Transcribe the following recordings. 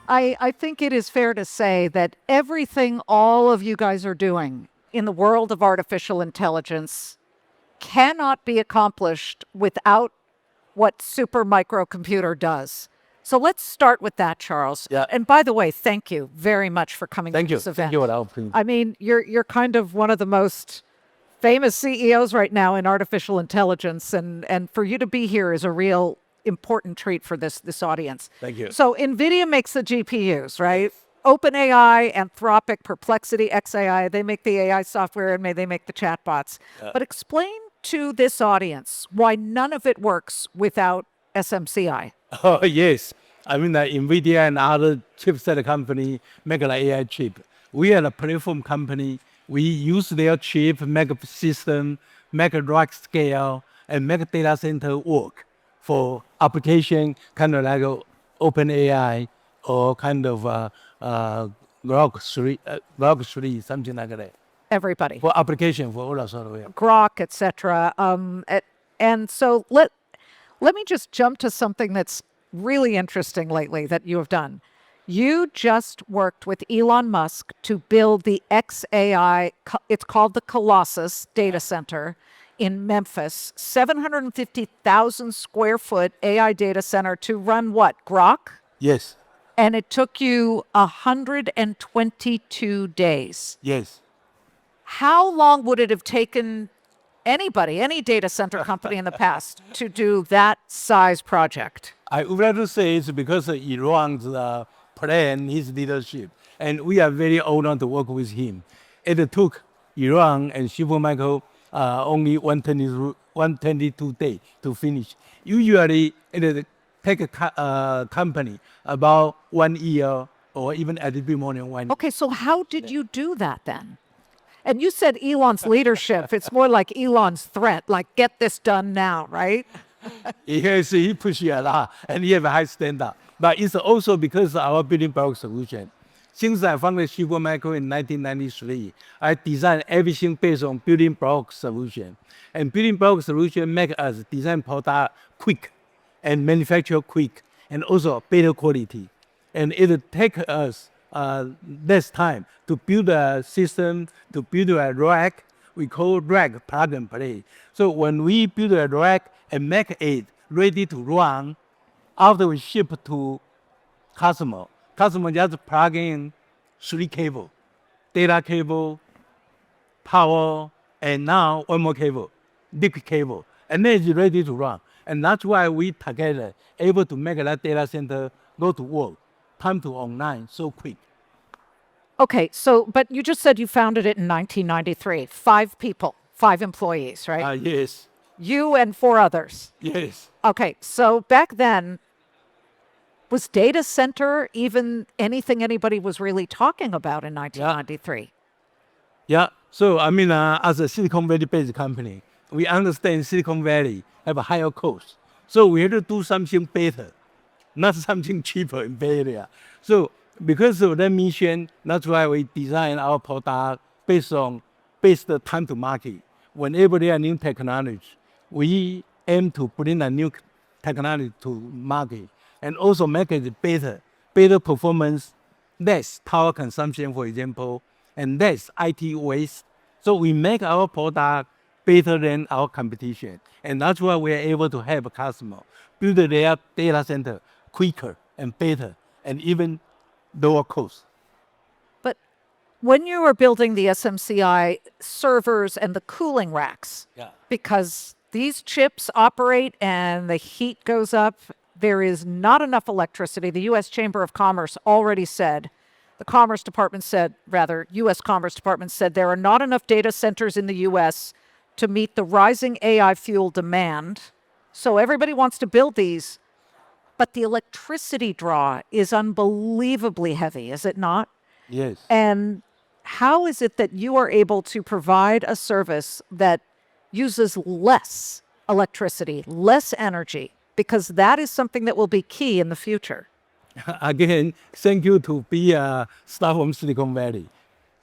I think it is fair to say that everything all of you guys are doing in the world of artificial intelligence cannot be accomplished without what Supermicro Computer does. So let's start with that, Charles. Yeah. And by the way, thank you very much for coming Thank to you. this event. Thank you for the opportunity. I mean, you're kind of one of the most famous CEOs right now in artificial intelligence, and for you to be here is a real important treat for this audience. Thank you. So NVIDIA makes the GPUs, right? OpenAI, Anthropic, Perplexity, XAI, they make the AI software and they make the chatbots. But explain to this audience why none of it works without SMCI. Oh, yes. I mean, NVIDIA and other chipset company make an AI chip. We are a platform company. We use their chip, make a system, make a rack scale, and make a data center work for application kind of like OpenAI or kind of Grok 3, something like that. Everybody. For application, for all that sort of. Grok, etc. And so let me just jump to something that's really interesting lately that you have done. You just worked with Elon Musk to build the XAI, it's called the Colossus data center in Memphis, 750,000 square foot AI data center to run what, Grok? Yes. And it took you 122 days. Yes. How long would it have taken anybody, any data center company in the past to do that size project? I would like to say it's because of Iran's plan, his leadership, and we are very honored to work with him. It took Iran and Supermicro only 122 days to finish. Usually, it take a company about 1 year or even a little bit more than 1 year. Okay, so how did you do that then? And you said Elon's leadership. It's more like Elon's threat, like get this done now, right? Yes, he pushed a lot, and he have a high standard. But it's also because of our building block solution. Since I founded Supermicro in 1993, I designed everything based on building block solution. And building block solution make us design product quick and manufacture quick and also better quality. And it take us less time to build a system, to build a rack. We call rack plug and play. So when we build a rack and make it ready to run, after we ship to customer just plug in 3 cable, data cable, power, and now one more cable, liquid cable, and then it's ready to run. And that's why we together able to make that data center go to work, time to online so quick. Okay, so, but you just said you founded it in 1993. 5 people, 5 employees, right? Yes. You and 4 others. Yes. Okay, so back then, was data center even anything anybody was really talking about in 1993? Yeah. So, I mean, as a Silicon Valley-based company, we understand Silicon Valley have a higher cost. So we had to do something better, not something cheaper in Bay Area. So because of that mission, that's why we design our product based the time to market. Whenever there are new technology, we aim to bring a new technology to market and also make it better performance, less power consumption, for example, and less IT waste. So we make our product better than our competition. And that's why we are able to help a customer build their data center quicker and better and even lower cost. But when you were building the SMCI servers and the cooling racks, because these chips operate and the heat goes up, there is not enough electricity. The U.S. Chamber of Commerce already said, U.S. Commerce Department said there are not enough data centers in the U.S. to meet the rising AI fuel demand. So everybody wants to build these, but the electricity draw is unbelievably heavy, is it not? Yes. And how is it that you are able to provide a service that uses less electricity, less energy? Because that is something that will be key in the future. Again, thank you to be a staff from Silicon Valley.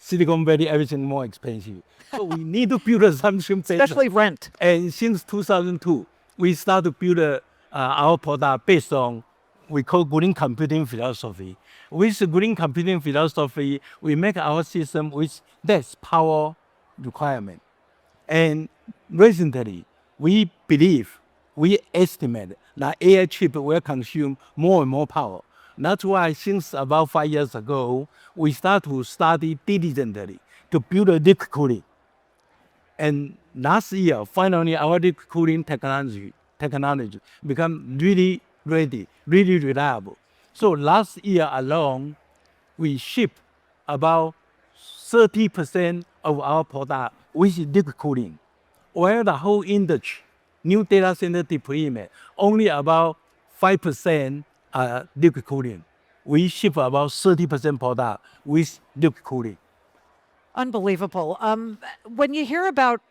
Silicon Valley, everything more expensive. So we need to build something better. Especially rent. And since 2002, we start to build our product based on we call green computing philosophy. With green computing philosophy, we make our system with less power requirement. And recently, we estimate that AI chip will consume more and more power. That's why since about 5 years ago, we start to study diligently to build a liquid cooling. And last year, finally, our liquid cooling technology become really ready, really reliable. So last year alone, we shipped about 30% of our product with liquid cooling, while the whole industry, new data center deployment, only about 5% liquid cooling. We ship about 30% product with liquid cooling. Unbelievable. When you hear about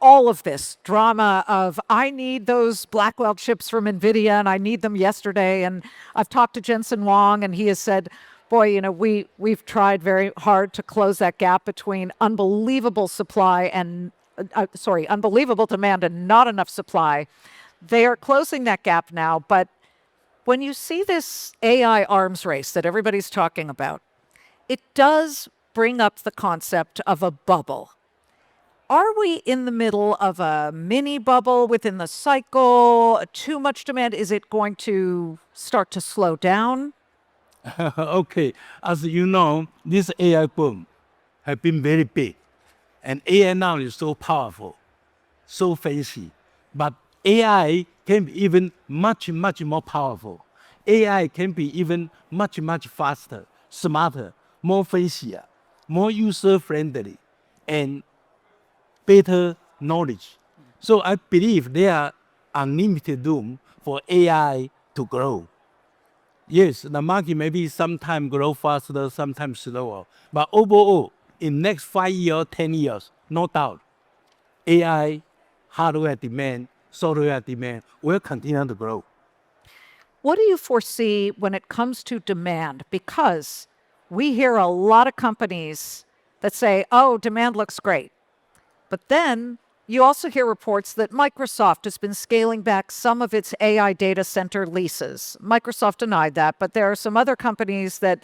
all of this drama of I need those Blackwell chips from NVIDIA and I need them yesterday, and I've talked to Jensen Huang and he has said, boy, you know, we've tried very hard to close that gap between unbelievable supply and unbelievable demand and not enough supply. They are closing that gap now, but when you see this AI arms race that everybody's talking about, it does bring up the concept of a bubble. Are we in the middle of a mini bubble within the cycle? Too much demand? Is it going to start to slow down? Okay, as you know, this AI boom has been very big. And AI now is so powerful, so fancy. But AI can be even much, much more powerful. AI can be even much, much faster, smarter, more fancier, more user-friendly, and better knowledge. So I believe there are unlimited room for AI to grow. Yes, the market maybe sometimes grow faster, sometimes slower. But overall, in next 5 years, 10 years, no doubt, AI, hardware demand, software demand will continue to grow. What do you foresee when it comes to demand? Because we hear a lot of companies that say, oh, demand looks great. But then you also hear reports that Microsoft has been scaling back some of its AI data center leases. Microsoft denied that, but there are some other companies that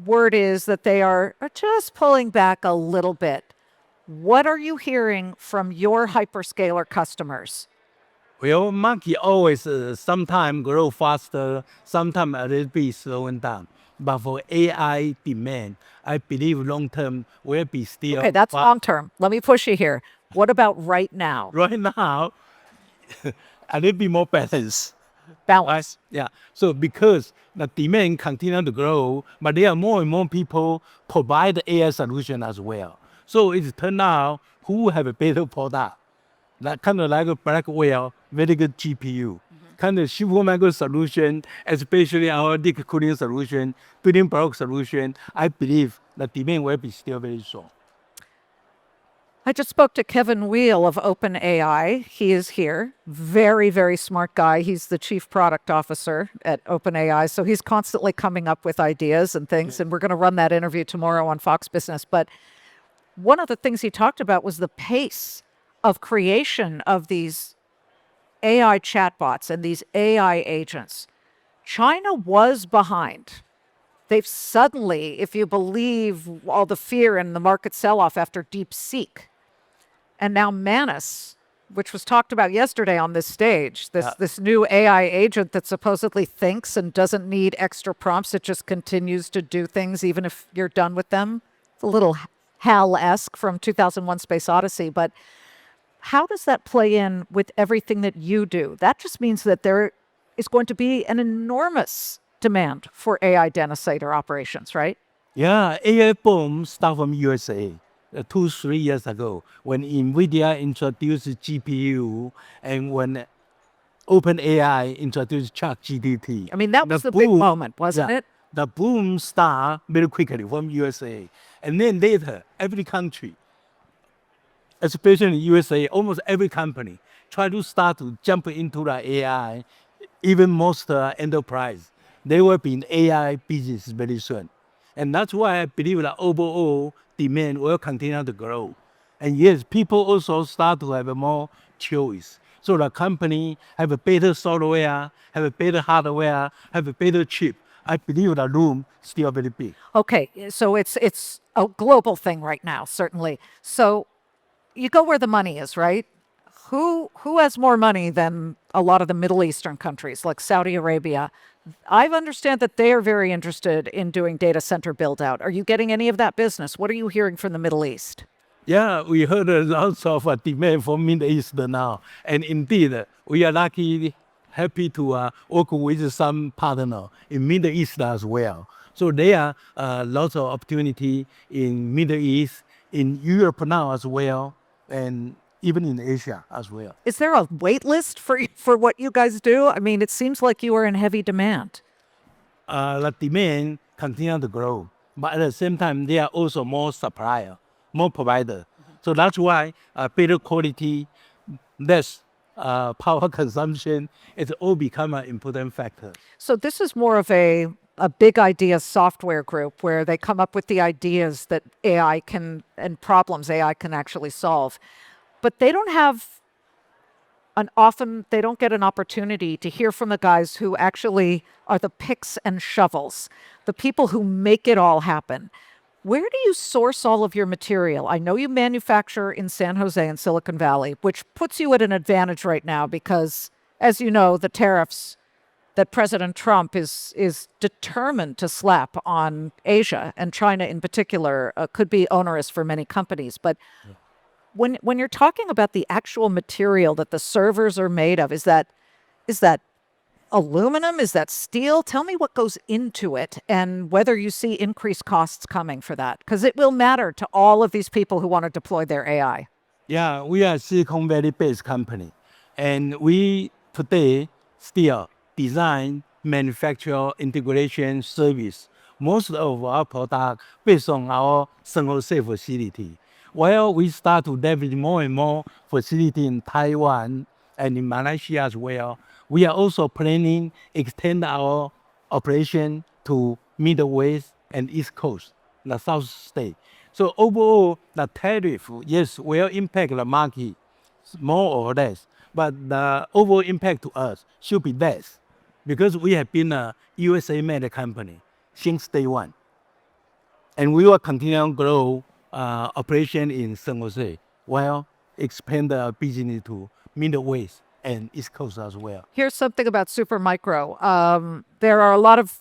word is that they are just pulling back a little bit. What are you hearing from your hyperscaler customers? Well, market always sometimes grow faster, sometimes a little bit slowing down. But for AI demand, I believe long term will be still. Okay, that's long term. Let me push you here. What about right now? Right now, a little bit more balance. Balance. Yeah. So because the demand continue to grow, but there are more and more people provide the AI solution as well. So it's turned out who have a better product. That kind of like a Blackwell, very good GPU. Kind of Supermicro solution, especially our liquid cooling solution, building block solution, I believe the demand will be still very strong. I just spoke to Kevin Weil of OpenAI. He is here. Very, very smart guy. He's the chief product officer at OpenAI. So he's constantly coming up with ideas and things. And we're going to run that interview tomorrow on Fox Business. But one of the things he talked about was the pace of creation of these AI chatbots and these AI agents. China was behind. They've suddenly, if you believe all the fear and the market sell-off after DeepSeek, and now Manus, which was talked about yesterday on this stage, this new AI agent that supposedly thinks and doesn't need extra prompts. It just continues to do things even if you're done with them. It's a little HAL-esque from 2001 Space Odyssey, but how does that play in with everything that you do? That just means that there is going to be an enormous demand for AI data center operations, right? Yeah, AI boom started from USA 2-3 years ago when NVIDIA introduced GPU and when OpenAI introduced ChatGPT. I mean, that was the big moment, wasn't it? The boom started very quickly from USA. And then later, every country, especially USA, almost every company try to start to jump into the AI, even most enterprise. They will be in AI business very soon. And that's why I believe that overall demand will continue to grow. And yes, people also start to have more choice. So the company have a better software, have a better hardware, have a better chip. I believe the room still very big. Okay, so it's a global thing right now, certainly. So you go where the money is, right? Who has more money than a lot of the Middle Eastern countries like Saudi Arabia? I understand that they are very interested in doing data center build out. Are you getting any of that business? What are you hearing from the Middle East? Yeah, we heard lots of demand from Middle East now. And indeed, we are lucky, happy to work with some partner in Middle East as well. So there are lots of opportunity in Middle East, in Europe now as well, and even in Asia as well. Is there a wait list for what you guys do? I mean, it seems like you are in heavy demand. The demand continue to grow, but at the same time, there are also more supplier, more provider. So that's why better quality, less power consumption, it's all become an important factor. So this is more of a big idea software group where they come up with the ideas that AI can and problems AI can actually solve. But they don't have often they don't get an opportunity to hear from the guys who actually are the picks and shovels, the people who make it all happen. Where do you source all of your material? I know you manufacture in San Jose and Silicon Valley, which puts you at an advantage right now because, as you know, the tariffs that President Trump is determined to slap on Asia and China in particular could be onerous for many companies. But when you're talking about the actual material that the servers are made of, is that aluminum? Is that steel? Tell me what goes into it and whether you see increased costs coming for that, because it will matter to all of these people who want to deploy their AI. Yeah, we are a Silicon Valley-based company, and we today still design, manufacture, integration, service most of our product based on our San Jose facility. While we start to leverage more and more facility in Taiwan and in Malaysia as well, we are also planning extend our operation to Middle West and East Coast, the South State. So overall, the tariff, yes, will impact the market more or less, but the overall impact to us should be less because we have been a USA-made company since day one. And we will continue to grow operation in San Jose while expand our business to Middle West and East Coast as well. Here's something about Supermicro. There are a lot of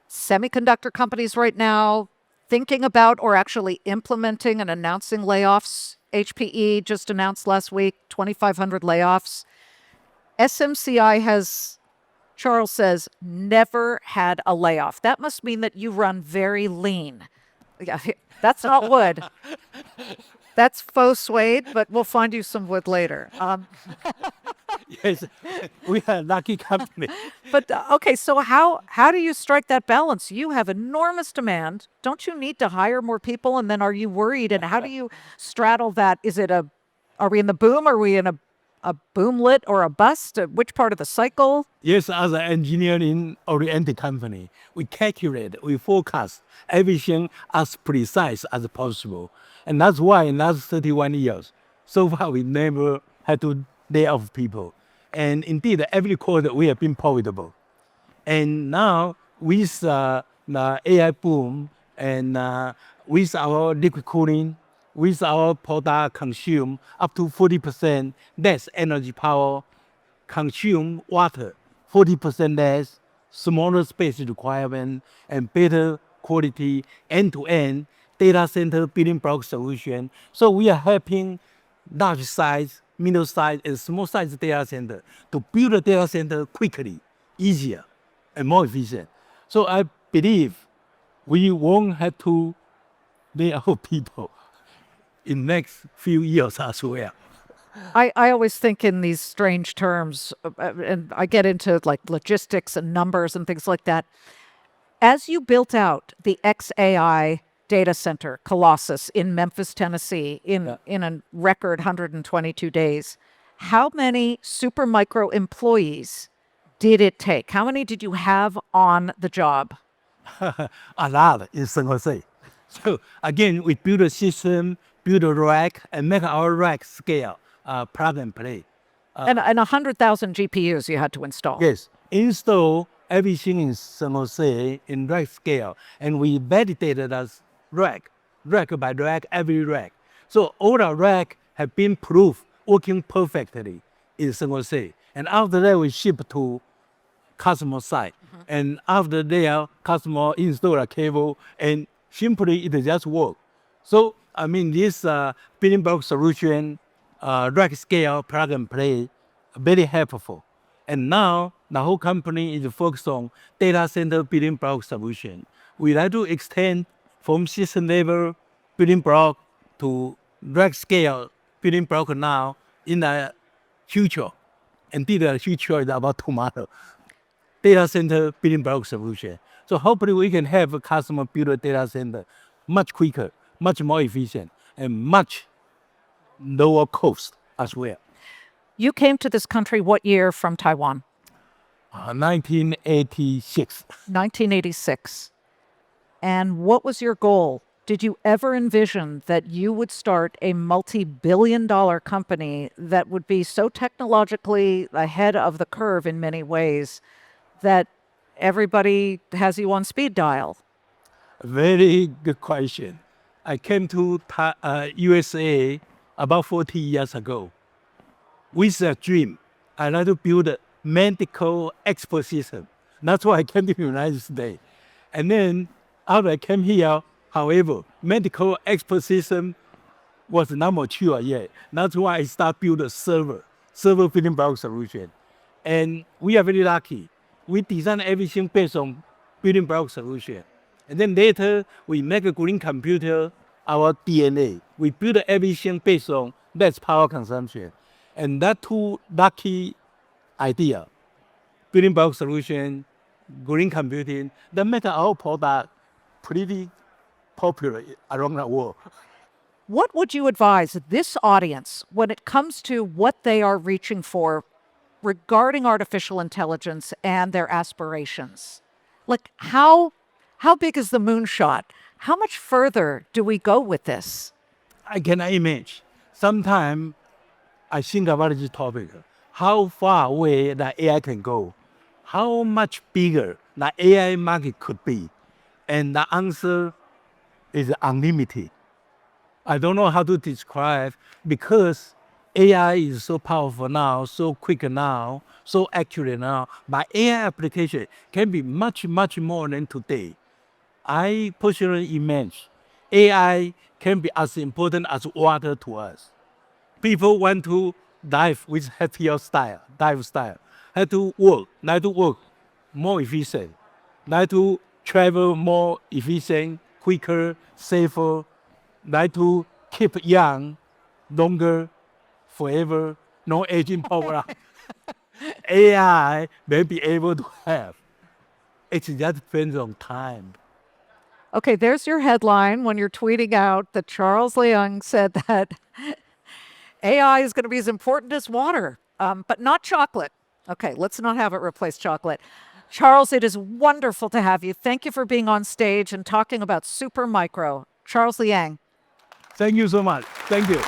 semiconductor companies right now thinking about or actually implementing and announcing layoffs. HPE just announced last week 2,500 layoffs. SMCI has, Charles says, never had a layoff. That must mean that you run very lean. Yeah, that's not wood. That's faux suede, but we'll find you some wood later. Yes, we are a lucky company. But okay, so how do you strike that balance? You have enormous demand. Don't you need to hire more people? And then are you worried? And how do you straddle that? Are we in the boom? Are we in a boomlet or a bust? Which part of the cycle? Yes, as an engineering-oriented company, we calculate, we forecast everything as precise as possible. And that's why in the last 31 years, so far we never had to lay off people. And indeed, every quarter we have been profitable. And now with the AI boom and with our liquid cooling, with our product consume up to 40% less energy power, consume water 40% less, smaller space requirement, and better quality end-to-end data center building block solution. So we are helping large size, middle size, and small size data center to build a data center quickly, easier, and more efficient. So I believe we won't have to lay off people in next few years as well. I always think in these strange terms, and I get into like logistics and numbers and things like that. As you built out the XAI data center, Colossus, in Memphis, Tennessee, in a record 122 days, how many Supermicro employees did it take? How many did you have on the job? A lot in San Jose. So again, we build a system, build a rack, and make our rack scale, plug and play. And 100,000 GPUs you had to install. Yes, install everything in San Jose in rack scale, and we validated as rack by rack, every rack. So all our rack have been proved working perfectly in San Jose. And after that, we ship to customer side. And after there, customer install a cable, and simply it just work. So I mean, this building block solution, rack scale, plug and play, very helpful. And now the whole company is focused on data center building block solution. We like to extend from system level building block to rack scale building block now in the future. Indeed, the future is about tomorrow. Data center building block solution. So hopefully we can have a customer build a data center much quicker, much more efficient, and much lower cost as well. You came to this country what year from Taiwan? 1986. 1986. And what was your goal? Did you ever envision that you would start a multi-billion-dollar company that would be so technologically ahead of the curve in many ways that everybody has you on speed dial? Very good question. I came to USA about 40 years ago with a dream. I like to build a medical expert system. That's why I came to the United States. And then after I came here, however, medical expert system was not mature yet. That's why I start build a server building block solution. And we are very lucky. We design everything based on building block solution. And then later, we make a green computer, our DNA. We build everything based on less power consumption. And that two lucky idea, building block solution, green computing, that make our product pretty popular around the world. What would you advise this audience when it comes to what they are reaching for regarding artificial intelligence and their aspirations? Like how big is the moonshot? How much further do we go with this? I cannot imagine. Sometimes I think about this topic, how far away the AI can go, how much bigger the AI market could be. And the answer is unlimited. I don't know how to describe because AI is so powerful now, so quick now, so accurate now. But AI application can be much, much more than today. I personally imagine AI can be as important as water to us. People want to dive with happier style, have to work more efficient, like to travel more efficient, quicker, safer, like to keep young, longer, forever, no aging power. AI may be able to have. It just depends on time. Okay, there's your headline when you're tweeting out that Charles Liang said that AI is going to be as important as water, but not chocolate. Okay, let's not have it replace chocolate. Charles, it is wonderful to have you. Thank you for being on stage and talking about Supermicro. Charles Liang. Thank you so much. Thank you.